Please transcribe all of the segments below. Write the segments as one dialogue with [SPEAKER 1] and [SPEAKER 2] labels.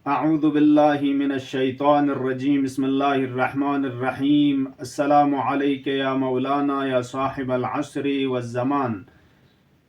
[SPEAKER 1] अऊज़ु बिल्लाहि मिनश्शैतानिर्रजीम बिस्मिल्लाहिर्रहमानिर्रहीम अस्सलामु अलैका या मौलाना या साहिबल अस्रि वज़्ज़मान।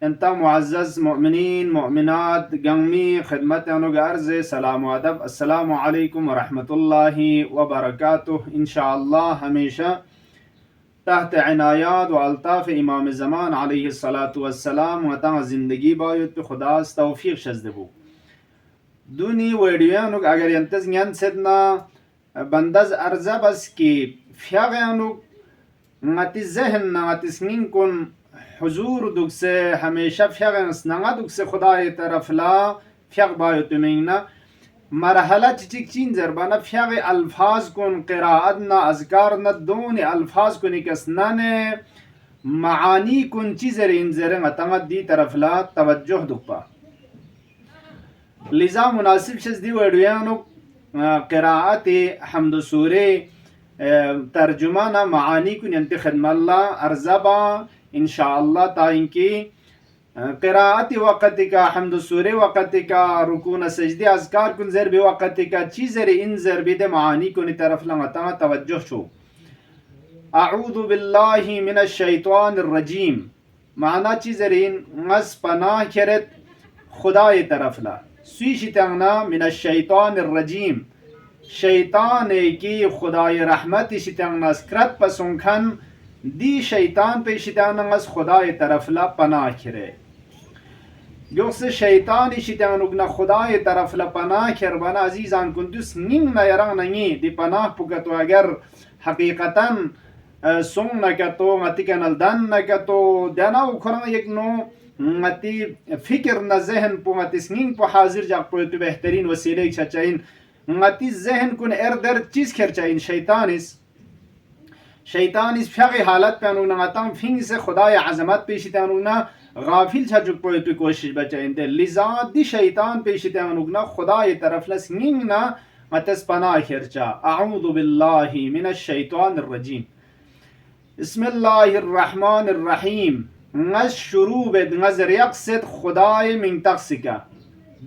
[SPEAKER 1] इंता मुअज़्ज़ज़ मोमिनीन मोमिनात गंगमी खिदमत अनुग अर्ज़ सलाम व अदब अस्सलामु अलैकुम व रहमतुल्लाहि व बरकातुहु। इंशाअल्लाह हमेशा तहत इनायत व अल्ताफ़ इमाम ज़मान अलैहिस्सलातु वस्सलाम व ता ज़िंदगी बायत पे खुदास तौफीक शज़दबू دوني ويديانوك اگر ينتز ينسدنا بندز ارزا بس كي فيغانوك ngati zehn ngati snin kun huzur dukse हमेशा fiyag snanga dukse खुदा तरफ ला fiyag bayo tumingna marhala chichik chin zerbana fiyag alfaz kun qiraat na azkar na doni alfaz kun ikasnane maani kun chizerin zere ngatanga di तरफ ला तवज्जुह दुपा लिजा मुनासिब शज़दी वडियानो क़िराअत हम्द सूरे तर्जुमा ना मानी कुन यंत खदमल्ला अर्ज़बा इंशाअल्लाह ताइंकी क़िराअत वक़्त का हम्द सूरे वक़्त का रुकून सजदे अज़कार कुन ज़र बे वक़्त का चीज़र इन ज़र बे मानी कुन तरफ लंगता तवज्जुह शो अऊज़ु बिल्लाहि मिनश शैतानिर रजीम माना चीज़र इन मस पनाह करत खुदा तरफ ला स्वीशितंगना मिनश शैतानिर रजीम शैतान की खुदाय रहमत शितंगना स्क्रत पसुंखन दी शैतान पे शितंगस खुदाय तरफ ला पनाह करे जोस शैतान शितंगना खुदाय तरफ ला पनाह कर बना अजीजान कुंदुस निंग न यरंग नंगी दी पनाह पुगतो अगर हकीकतन सुंग न कतो मतिकनल दन न कतो दना उखरंग एक no ngati fikir na zehn po ngati sning po hazir jak po tu behterin wasile chachain ngati zehn kun der चीज खर्चाइन शैतानिस फगे हालत पे अनु नगातम फिंग से खुदाय अजमत पेशित अनु ना गाफिल छजुक po tu कोशिश बचाइन दे लिजा दी शैतान पेशित अनु ना खुदाय तरफ ला sning ना मतस पनाह खर्चा अऊज़ु बिल्लाहि मिनश शैतानिर रजीम बिस्मिल्लाहिर रहमानिर रहीम ngaz shuru bed ngaz yaqsid खुदाय min taqsika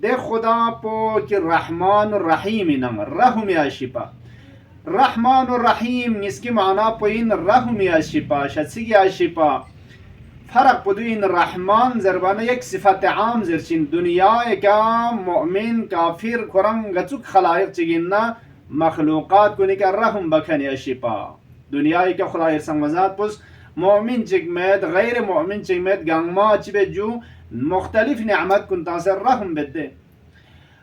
[SPEAKER 1] de खुदा po ki रहमान रहीम नंग रहम या शिपा रहमान रहीम इसकी माना po in रहम या शिपा शत्सी या शिपा फर्क po in रहमान जरबाना एक सिफत आम जरचिन दुनिया का मुमिन काफिर कुरंग गचुक खलाइक चिगिन्ना मखलूकात को निका रहम बखन या शिपा दुनिया का खुदाय संगजात पुस मोमिन चिकमेद गैर मोमिन चिकमेद गंगमा चिबेजू मुख्तलिफ निअमत कुन तासर रहम बदे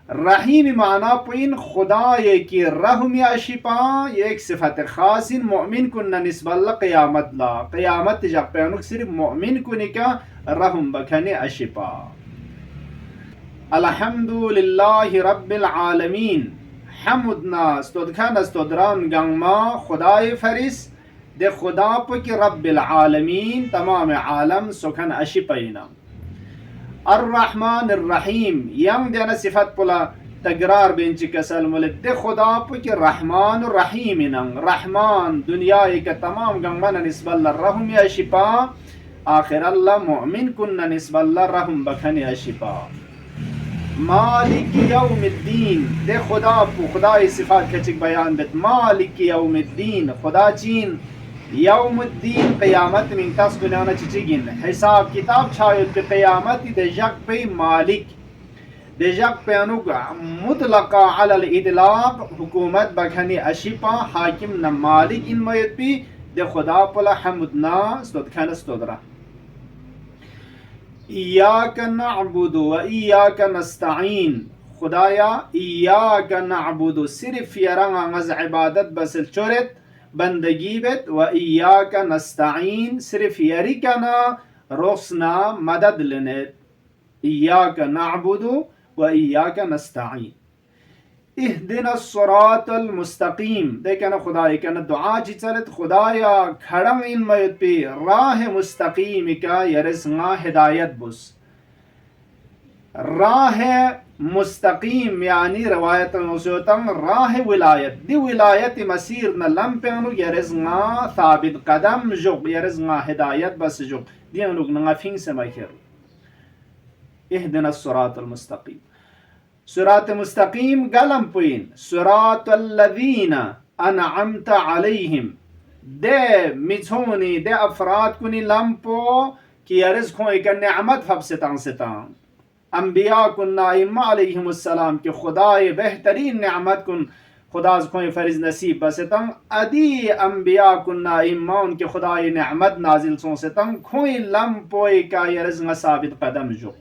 [SPEAKER 1] रहीम माना पुइन खुदा ये की रहम या शिपा एक सिफत खास इन मोमिन कुन निस्बल्ला क़यामत ला क़यामत जब पेनुक सिर्फ मोमिन कुन का रहम बखने अशिपा अल्हम्दुलिल्लाहि रब्बिल आलमीन हमदना स्तुदखान स्तुदरान गंगमा खुदाय फरिस दे खुदा की रब्बिल आलमीन तमाम आलम सुखन अशिपैना अर्रहमान अर्रहीम यंग देना सिफत पुला तकरार बेंच कसल मुलद दे खुदा की रहमान रहीम नंग रहमान दुनिया के तमाम गंगमन निस्बल रहम या शिपा आखिर अल्लाह मुमिन कुन निस्बल रहम बखन या शिपा मालिक यौमिद्दीन दे खुदा सिफात कचिक बयान बेत मालिक यौमिद्दीन खुदा चीन यौमुद्दीन क़यामत में तस गुनाना चिचिगिन हिसाब किताब छायो पे क़यामत दे जग पे मालिक दे जग पे अनुग मुतलका अलल इदलाक हुकूमत बखनी अशिपा हाकिम न मालिक इन मयत भी दे खुदा पला हमदना स्तुदखान स्तुदरा इय्याक नअबुदु व इय्याक नस्तईन खुदाया इय्याक नअबुदु सिर्फ यरंगा गज इबादत बस चोरत बंदगी बेत व इय्याक नस्तईन सिर्फ यरिकना रोसना मदद लेने इय्याक नअबुदु व इय्याक नस्तईन इहदिना सिरातल मुस्तकीम देखना खुदाय का दुआ जी चलत खुदाया खड़म इन मयत पे राह मुस्तकीम का यरसंगा हिदायत बुस राह मुस्तकीम यानी रवायत नौसोतंग राह विलायत दी विलायत मसीर न लम पे अनु यरसंगा साबित कदम जो यरसंगा हिदायत बस जो दी अनु नंगा फिंग से मखर इहदिना सिरातल मुस्तकीम सुरात मुस्तकीम गलम पुइन सुरातल्लज़ीना अनअमत अलैहिम दे मिछोनी दे अफराद कुनी लम्पो कि यरिज खो एक नेमत फब सितां अंबिया कुन्ना इम्मा अलैहिमुस्सलाम कि खुदाए बेहतरीन नेमत कुन खुदा खोए फरिज नसीब बसतंग अदी अंबिया कुन्ना इम्मा उनके खुदाए नेमत नाजिल सो सतंग खोई लम्पोए का यरिज न साबित कदम जो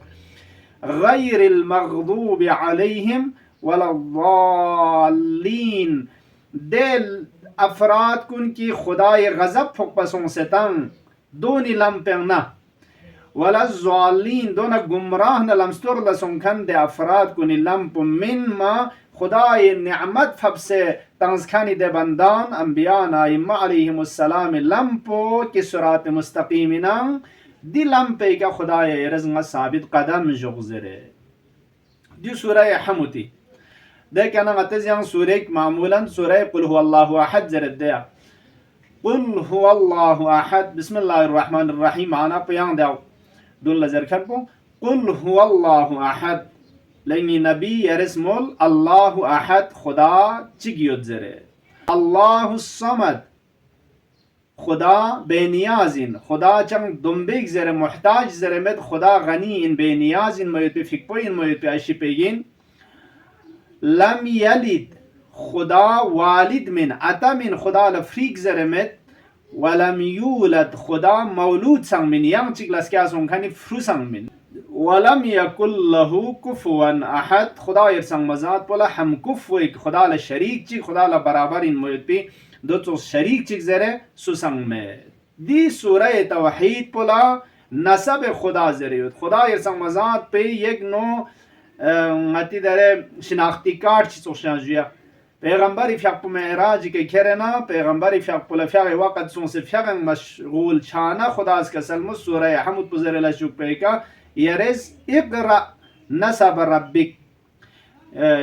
[SPEAKER 1] गैरिल मग़दूबि अलैहिम वलद्दाल्लीन दे अफराद कुन की खुदाए गज़ब फुकपसों सतंग दोनी लम्पेंगना वलज़्ज़ालीन दोना गुमराह न लमस्तुर लसुंखन दे अफराद कुनी लम्प मिनमा खुदाए नेमत फब से तंजखानी दे बंदान अंबिया इम्मा अलैहिमुस्सलाम लम्पो कि सुरात मुस्तकीमिना दी लम्पे का खुदाए रज़ंगा साबित कदम जुगज़रे दी सूरह हमुती दे क्या ना गतज़ियां सूरह मामूलन सूरह कुल हुवल्लाहु अहद ज़रद्या कुल हुवल्लाहु अहद बिस्मिल्लाहिर्रहमानिर्रहीम आना पयांग दाव दुल नजर खरपो कुल हुवल्लाहु अहद लेंगी नबी यरस्मुल अल्लाहु अहद खुदा चिगियोत ज़रे अल्लाहु समद खुदा बेनियाजिन खुदा चंग दुम्बिक ज़रे मुहताज ज़रे में खुदा गनी इन बेनियाजिन मयुत पे फिकपो इन मयुत पे अशी पेगिन लम यलिद खुदा वालिद मिन अता मिन खुदा लफ्रीक ज़रे में वलम यूलद खुदा मौलूद संग मिन yang चिकलस क्या सोंखानी फ्रू संग मिन वलम यकुल लहू कुफुवन अहद खुदा यरसंग मजात पोला हम कुफु खुदा ल शरीक ची खुदा ल बराबर इन मोयती दो तो शरीक चिक ज़रे सुसंग में दी सूरह तौहीद पोला नसब खुदा ज़रे खुदा यरसंग मजात पे एक no ngati dare shinakhti kart chi soshanja پیغمبر فیق معراج که کرنا پیغمبر فیق پل فیق وقت سون سے فیق مشغول چانا خدا از کسلم سوره حمد بزر لشوک پیکا یریز اقرا نسب ربک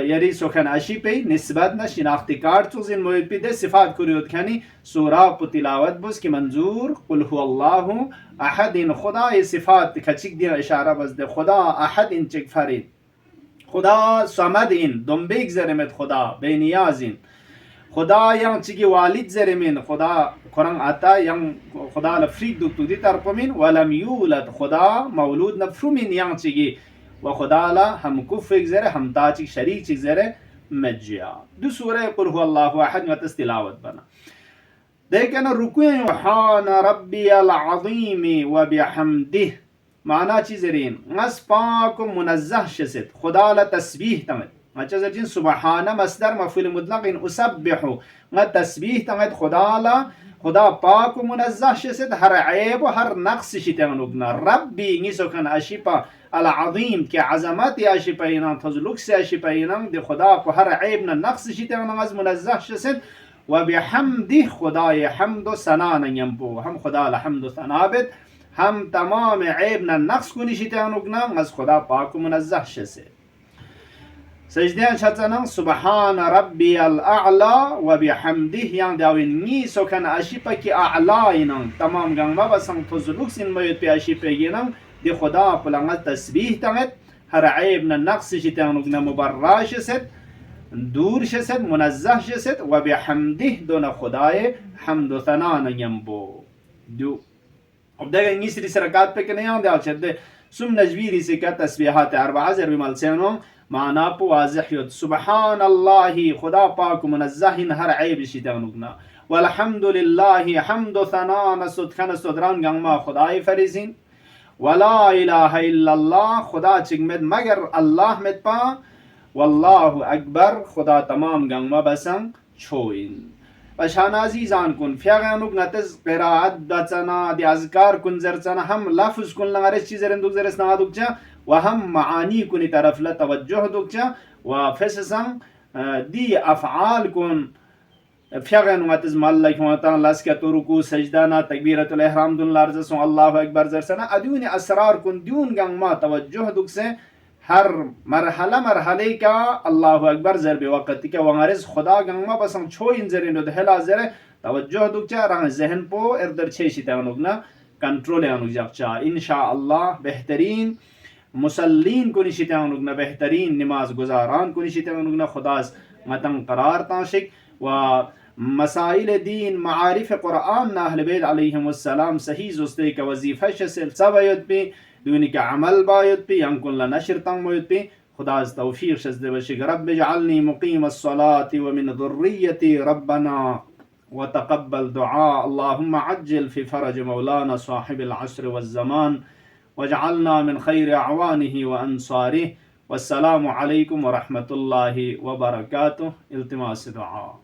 [SPEAKER 1] یری سخن اشی پی نسبت نه شناختی کارت تو زین موید پی ده صفات کریود کنی سوره پو تلاوت بس که منظور قل هو الله احد این خدا ای صفات کچک دین اشاره بس ده خدا احد این چک فرید خدا صمد این دنبیک زرمت خدا بینیاز این خدا yang چیگی والد زرمین خدا قرآن آتا yang خدا لفریق دکتو دی ترپمین ولم یولد خدا مولود نفرمین yang چیگی و خدا لا هم کفک زره هم تا چیگ شریک چیگ زره مجیا دو سوره قل هو الله احد نتس تلاوت بنا دیکھنا رکوع سبحان ربی العظیم و بحمده معنا چی زرین از پاک و منزه شست خدا لا تسبیح تمد مچا زرین سبحانه مصدر مفعول مطلق این اسبحو ما تسبیح تمد خدا لا خدا پاک و منزه شست هر عیب و هر نقص شیطان وگنا ربی نیسو کن اشیپا العظیم که عظمت اشیپا اینان تزلوکس اشیپا اینان دی خدا کو هر عیب نه نقص شیطان از منزه شست و بحمده خدای حمد و ثنا نینبو هم خدا لا حمد و ثنا بد هم تمام عیب نه نقص کنی شیطان وگنا از خدا پاک و منزه شست سجده شتنا سبحان ربي الأعلى وبحمده يعني داوين ني سكن أشيبا كي أعلى ينام تمام جان ما بس هم تزلوك سين ما يتبي أشيبا ينام دي خدا بلغت تسبيح تمت هر عيبنا النقص شتانوكنا مبراش ست دور شست منزه شست وبحمده دون خداي حمد ثنا ينبو دو अब देखो तीसरी सरकात पे नहीं आंदे आप चलते सुम नजवीरी से क्या तस्बीहात अरबा ज़रबी मलसेनो माना पो वाज़िह युद सुबहान अल्लाह खुदा पाक मुनज़्ज़हिन हर ऐब शितानुगना वल्हम्दुलिल्लाह हम्द सना नसुद खन सुदरान गंगमा खुदाई फरिजिन वला इलाहा इल्लल्लाह खुदा चिगमद मगर अल्लाह में पा वल्लाहु अकबर खुदा तमाम गंगमा बसंग छोइन पशानाजी जान कुन फ्यागानुक नतज क़िराअत दचना दि अज़कार कुन जरचना हम लफ्ज़ कुन लंगारे चीज़ें दुक जरस ना दुकचा व हम मानी कुनी तरफ ला तवज्जुह दुकचा व फससंग दी अफ़आल कुन फ्यागानु नतज मल्लक होता लस्का तुरुकु सजदाना तकबीरतुल इहराम दुन लारजसो अल्लाहु अकबर जरसना अदून असरार कुन दून गंग मा तवज्जुह दुक से हर मरहला मरहले का अल्लाहु अकबर ज़र बेवक़्त के वंगारिस खुदा गंगमा बसंग छो इन ज़रे नो दहला ज़रे तवज्जुह दुकचा रंग ज़हन पो इर्दर छे शितानुगना कंट्रोल यानुक जगचा इंशाअल्लाह बेहतरीन मुसल्लीन को निशितानुगना बेहतरीन नमाज गुजारान को निशितानुगना खुदास मतन करार ताशिक व मसाइल दीन मारिफ कुरान ना अहले बैत अलैहिमुस्सलाम सही जुस्ते का वजीफा शसल सबयत पे दुनी का अमल बायत पे अंकुल नशर तंग पे खुदास तौफीक शजदे वशिक रब जअलनी मुकीम अस्सलाति व मिन ذुर्रियती रब्बना व तक़ब्बल दुआ अल्लाहुम्मा अज्जिल फी फरज मौलाना साहिबिल अस्र वज़्ज़मान वजअलना मिन खैर अवानिही व अंसारिही वस्सलामु अलैकुम व रहमतुल्लाहि व बरकातुहू। इल्तिमास दुआ।